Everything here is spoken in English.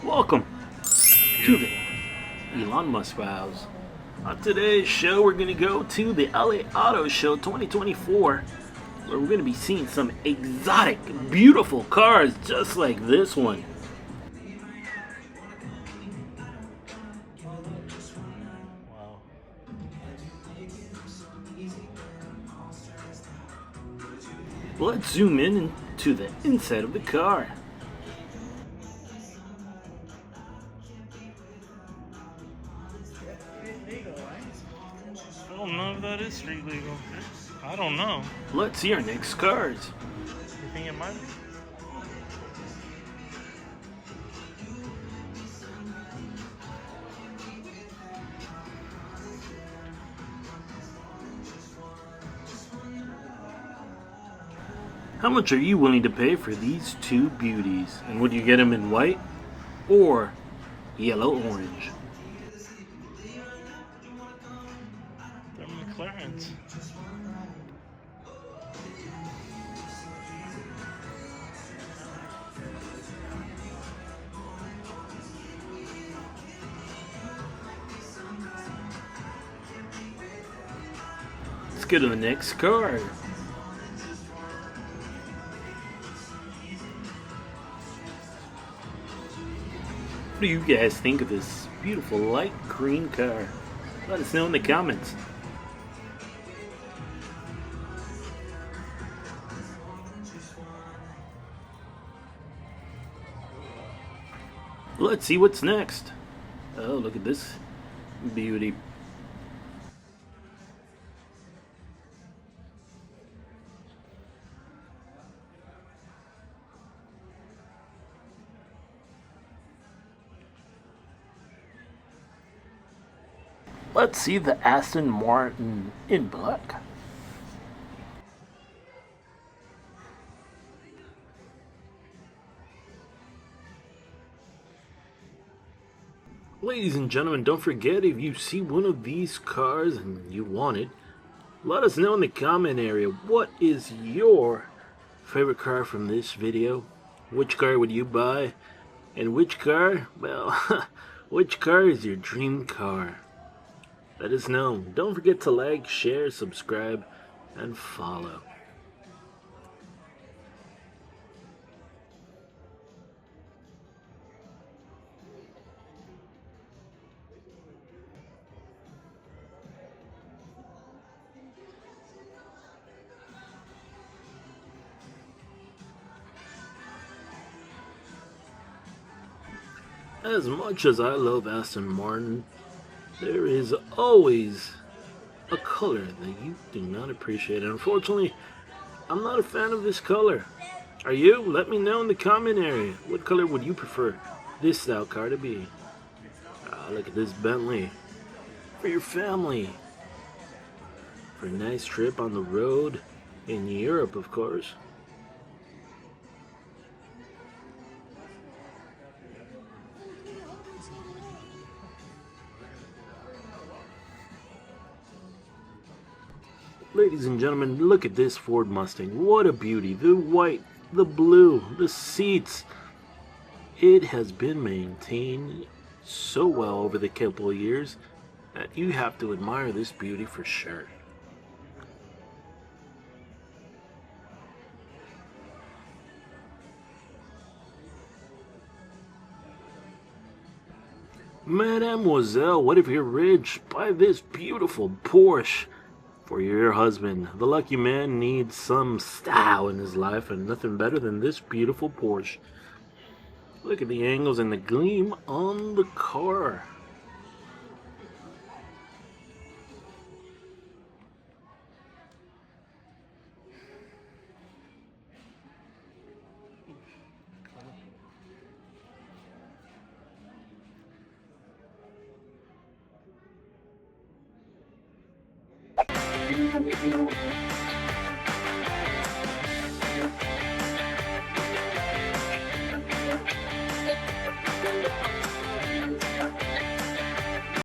Welcome to the Elon Musk Files. On today's show, we're going to go to the LA Auto Show 2024, where we're going to be seeing some exotic, beautiful cars just like this one. Wow. Let's zoom in to the inside of the car. I don't know if that is street legal. I don't know. Let's see our next cars. You think it might be? How much are you willing to pay for these two beauties? And would you get them in white or yellow-orange? They're McLarens. Let's go to the next car. What do you guys think of this beautiful light green car? Let us know in the comments. Let's see what's next. Oh, look at this beauty. Let's see the Aston Martin in black. Ladies and gentlemen, don't forget, if you see one of these cars and you want it, let us know in the comment area. What is your favorite car from this video? Which car would you buy? And which car, well, which car is your dream car? Let us know. Don't forget to like, share, subscribe, and follow. As much as I love Aston Martin, there is always a color that you do not appreciate. And unfortunately, I'm not a fan of this color. Are you? Let me know in the comment area. What color would you prefer this style car to be? Look at this Bentley. For your family. For a nice trip on the road in Europe, of course. Ladies and gentlemen, look at this Ford Mustang. What a beauty. The white, the blue, the seats. It has been maintained so well over the couple of years that you have to admire this beauty for sure. Mademoiselle, what if you're rich? Buy this beautiful Porsche for your husband. The lucky man needs some style in his life, and nothing better than this beautiful Porsche. Look at the angles and the gleam on the car.